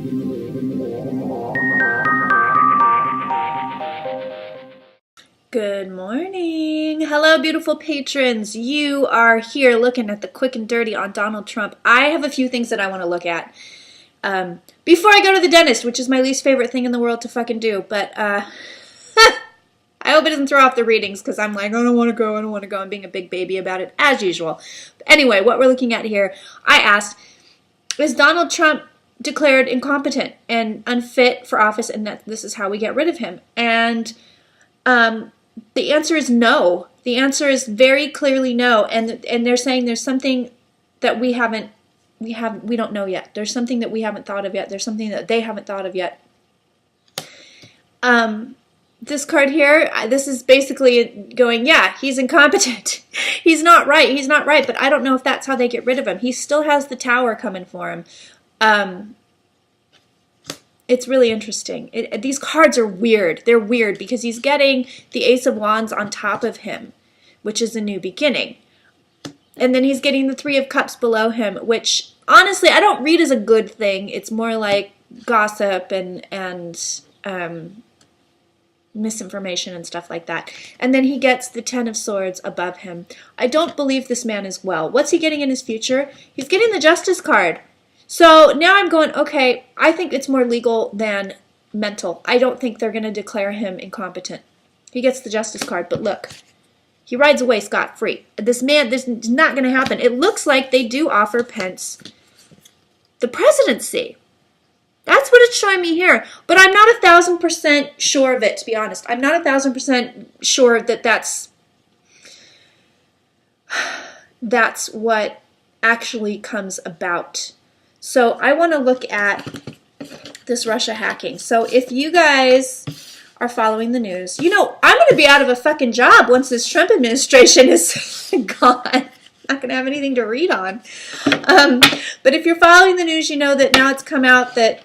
Good morning. Hello, beautiful patrons. You are here looking at the quick and dirty on Donald Trump. I have a few things that I want to look at before I go to the dentist, which is my least favorite thing in the world to fucking do. But I hope it doesn't throw off the readings because I'm like, I don't want to go. I'm being a big baby about it, as usual. But anyway, what we're looking at here, I asked, is Donald Trump declared incompetent and unfit for office, and that this is how we get rid of him? And the answer is no. The answer is very clearly no. And they're saying there's something that we don't know yet. There's something that we haven't thought of yet. There's something that they haven't thought of yet. This card here, this is basically going, yeah, he's incompetent. He's not right. He's not right. But I don't know if that's how they get rid of him. He still has the tower coming for him. It's really interesting. These cards are weird. They're weird because he's getting the Ace of Wands on top of him, which is a new beginning. And then he's getting the Three of Cups below him, which honestly I don't read as a good thing. It's more like gossip and misinformation and stuff like that. And then he gets the Ten of Swords above him. I don't believe this man is well. What's he getting in his future? He's getting the Justice card. So now I'm going, okay, I think it's more legal than mental. I don't think they're going to declare him incompetent. He gets the Justice card, but look, he rides away scot-free. This is not going to happen. It looks like they do offer Pence the presidency. That's what it's showing me here. But I'm not 1,000% sure of it, to be honest. I'm not 1,000% sure that that's what actually comes about. So I want to look at this Russia hacking. So if you guys are following the news, you know, I'm going to be out of a fucking job once this Trump administration is gone. I'm not going to have anything to read on. But if you're following the news, you know that now it's come out that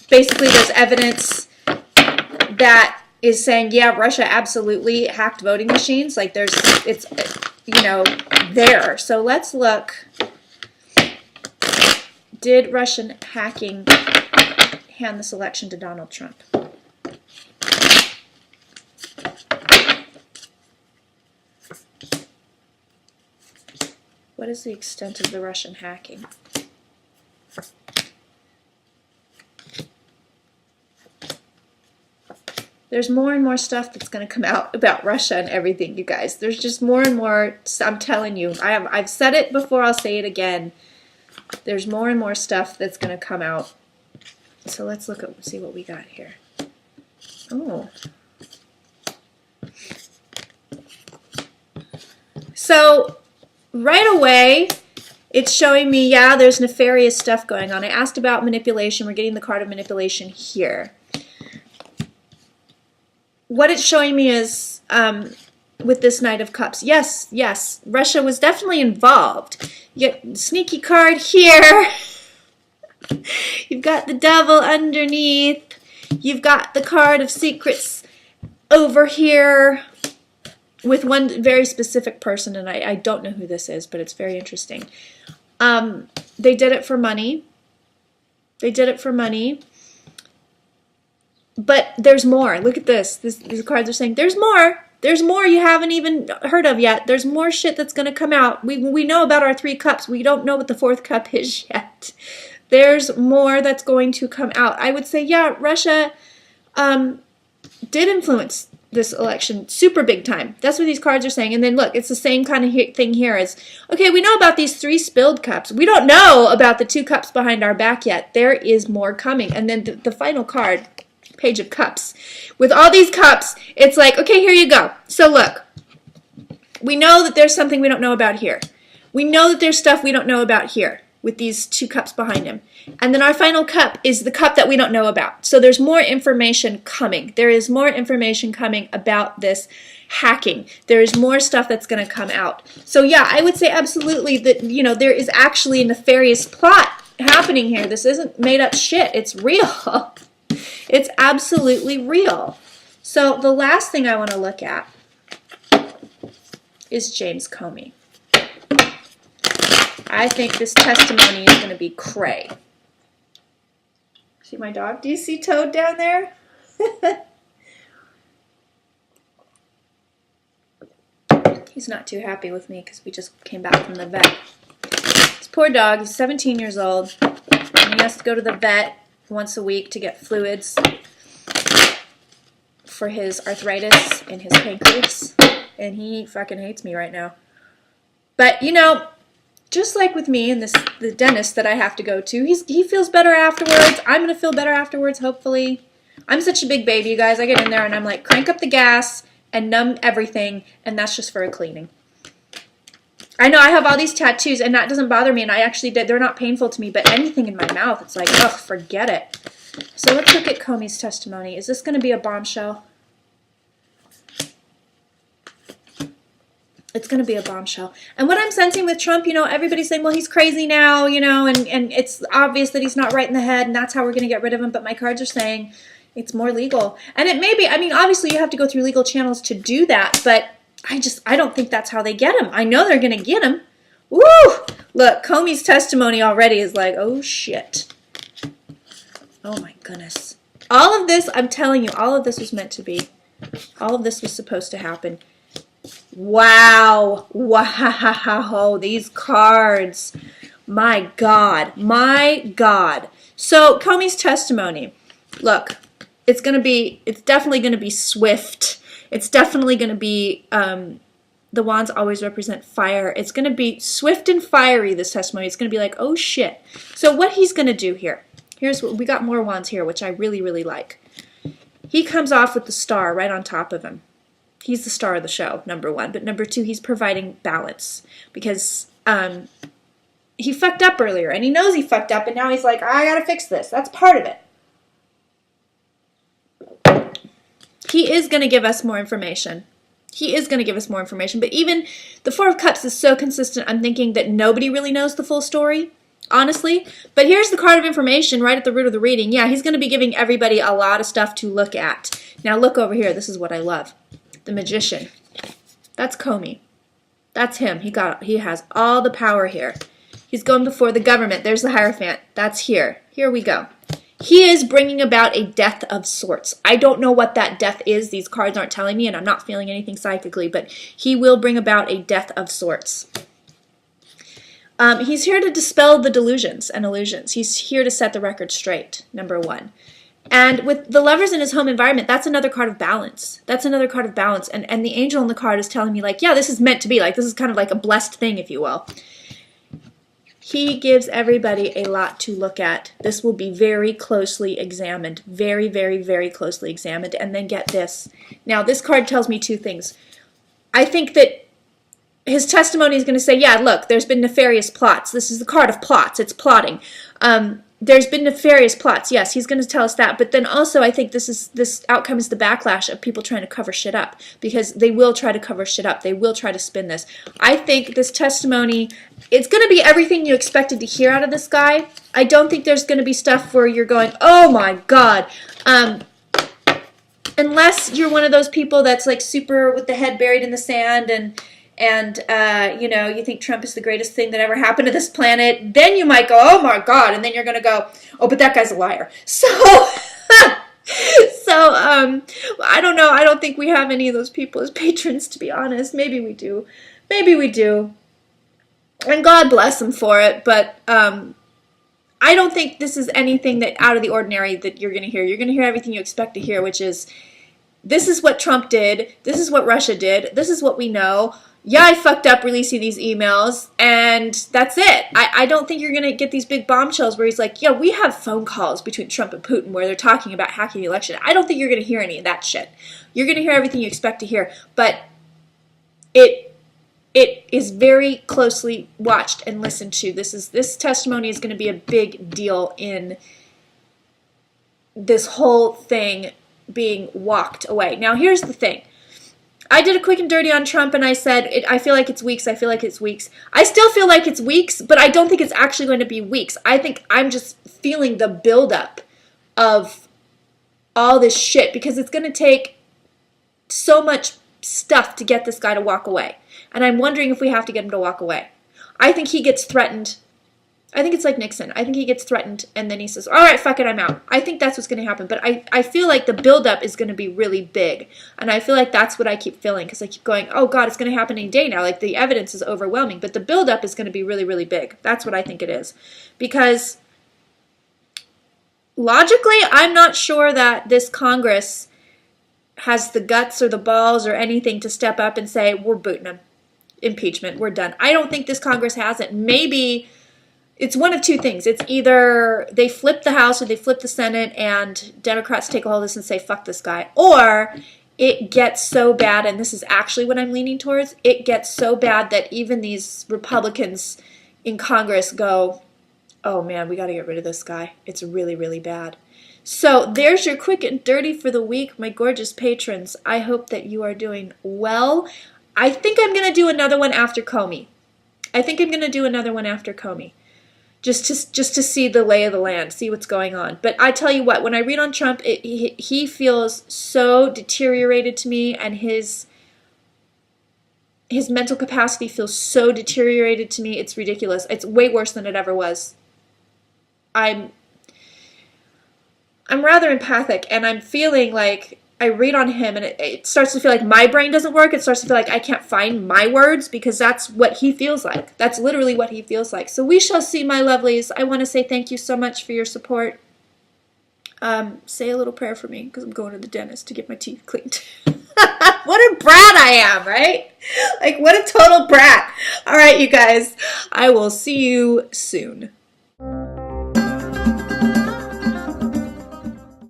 basically there's evidence that is saying, yeah, Russia absolutely hacked voting machines. Like it's, you know, there. So let's look. Did Russian hacking hand this election to Donald Trump? What is the extent of the Russian hacking? There's more and more stuff that's going to come out about Russia and everything, you guys. There's just more and more. I'm telling you. I've said it before. I'll say it again. There's more and more stuff that's going to come out. So let's see what we got here. Oh. So right away, it's showing me, yeah, there's nefarious stuff going on. I asked about manipulation. We're getting the card of manipulation here. What it's showing me is, with this Knight of Cups, yes, Russia was definitely involved. You get sneaky card here. You've got the devil underneath. You've got the card of secrets over here with one very specific person, and I don't know who this is, but it's very interesting. They did it for money. They did it for money. But there's more. Look at this. These cards are saying there's more. There's more you haven't even heard of yet. There's more shit that's going to come out. We know about our 3 cups. We don't know what the 4th cup is yet. There's more that's going to come out. I would say, yeah, Russia did influence this election super big time. That's what these cards are saying. And then look, it's the same kind of thing here as, okay, we know about these 3 spilled cups. We don't know about the 2 cups behind our back yet. There is more coming. And then the final card, Page of Cups. With all these cups, it's like, okay, here you go. So look, we know that there's something we don't know about here. We know that there's stuff we don't know about here with these 2 cups behind him. And then our final cup is the cup that we don't know about. So there's more information coming. There is more information coming about this hacking. There is more stuff that's going to come out. So yeah, I would say absolutely that, you know, there is actually a nefarious plot happening here. This isn't made up shit. It's real. It's absolutely real. So the last thing I want to look at is James Comey. I think this testimony is going to be cray. See my dog? Do you see Toad down there? He's not too happy with me because we just came back from the vet. This poor dog, he's 17 years old, and he has to go to the vet once a week to get fluids for his arthritis in his pancreas, and he fucking hates me right now. But, you know, just like with me and the dentist that I have to go to, he feels better afterwards. I'm going to feel better afterwards, hopefully. I'm such a big baby, you guys. I get in there and I'm like, crank up the gas and numb everything, and that's just for a cleaning. I know I have all these tattoos, and that doesn't bother me, and I actually did. They're not painful to me, but anything in my mouth, it's like, ugh, forget it. So let's look at Comey's testimony. Is this going to be a bombshell? It's going to be a bombshell. And what I'm sensing with Trump, you know, everybody's saying, well, he's crazy now, you know, and it's obvious that he's not right in the head, and that's how we're going to get rid of him. But my cards are saying it's more legal. And it may be, I mean, obviously you have to go through legal channels to do that, but I don't think that's how they get him. I know they're going to get him. Woo! Look, Comey's testimony already is like, oh, shit. Oh, my goodness. All of this, I'm telling you, all of this was meant to be. All of this was supposed to happen. Wow. Wow. These cards. My God. My God. So, Comey's testimony. Look, it's definitely going to be swift. It's definitely going to be, the wands always represent fire. It's going to be swift and fiery, this testimony. It's going to be like, oh, shit. So what he's going to do here. Here's what we got, more wands here, which I really, really like. He comes off with the star right on top of him. He's the star of the show, number one. But number two, he's providing balance. Because he fucked up earlier. And he knows he fucked up. And now he's like, I got to fix this. That's part of it. He is going to give us more information. He is going to give us more information. But even the Four of Cups is so consistent, I'm thinking that nobody really knows the full story, honestly. But here's the card of information right at the root of the reading. Yeah, he's going to be giving everybody a lot of stuff to look at. Now look over here. This is what I love. The Magician. That's Comey. That's him. He has all the power here. He's going before the government. There's the Hierophant. That's here. Here we go. He is bringing about a death of sorts. I don't know what that death is. These cards aren't telling me, and I'm not feeling anything psychically, but he will bring about a death of sorts. He's here to dispel the delusions and illusions. He's here to set the record straight, number one. And with the Lovers in his home environment, that's another card of balance. That's another card of balance. And the angel in the card is telling me, like, yeah, this is meant to be. Like, this is kind of like a blessed thing, if you will. He gives everybody a lot to look at. This will be very closely examined. Very, very, very closely examined. And then get this. Now, this card tells me two things. I think that his testimony is going to say, yeah, look, there's been nefarious plots. This is the card of plots. It's plotting. There's been nefarious plots. Yes, he's going to tell us that. But then also I think this outcome is the backlash of people trying to cover shit up. Because they will try to cover shit up. They will try to spin this. I think this testimony, it's going to be everything you expected to hear out of this guy. I don't think there's going to be stuff where you're going, oh my God. Unless you're one of those people that's like super with the head buried in the sand and you know, you think Trump is the greatest thing that ever happened to this planet, then you might go, oh my God, and then you're going to go, oh, but that guy's a liar. So, I don't know. I don't think we have any of those people as patrons, to be honest. Maybe we do. Maybe we do. And God bless them for it, but I don't think this is anything that out of the ordinary that you're going to hear. You're going to hear everything you expect to hear, which is, this is what Trump did, this is what Russia did, this is what we know. Yeah, I fucked up releasing these emails, and that's it. I don't think you're going to get these big bombshells where he's like, yeah, we have phone calls between Trump and Putin where they're talking about hacking the election. I don't think you're going to hear any of that shit. You're going to hear everything you expect to hear, but it is very closely watched and listened to. This testimony is going to be a big deal in this whole thing being walked away. Now, here's the thing. I did a quick and dirty on Trump, and I said, I feel like it's weeks, I feel like it's weeks. I still feel like it's weeks, but I don't think it's actually going to be weeks. I think I'm just feeling the buildup of all this shit, because it's going to take so much stuff to get this guy to walk away. And I'm wondering if we have to get him to walk away. I think he gets threatened I think it's like Nixon. I think he gets threatened and then he says, all right, fuck it, I'm out. I think that's what's going to happen. But I feel like the buildup is going to be really big. And I feel like that's what I keep feeling because I keep going, oh, God, it's going to happen any day now. Like the evidence is overwhelming. But the buildup is going to be really, really big. That's what I think it is. Because logically, I'm not sure that this Congress has the guts or the balls or anything to step up and say, we're booting him. Impeachment, we're done. I don't think this Congress has it. Maybe it's one of two things. It's either they flip the House or they flip the Senate and Democrats take a hold of this and say, fuck this guy. Or it gets so bad, and this is actually what I'm leaning towards, it gets so bad that even these Republicans in Congress go, oh man, we got to get rid of this guy. It's really, really bad. So there's your quick and dirty for the week, my gorgeous patrons. I hope that you are doing well. I think I'm going to do another one after Comey. Just to see the lay of the land, see what's going on. But I tell you what, when I read on Trump, he feels so deteriorated to me, and his mental capacity feels so deteriorated to me. It's ridiculous. It's way worse than it ever was. I'm rather empathic, and I'm feeling like I read on him, and it starts to feel like my brain doesn't work. It starts to feel like I can't find my words because that's what he feels like. That's literally what he feels like. So we shall see, my lovelies. I want to say thank you so much for your support. Say a little prayer for me because I'm going to the dentist to get my teeth cleaned. What a brat I am, right? Like, what a total brat. All right, you guys. I will see you soon.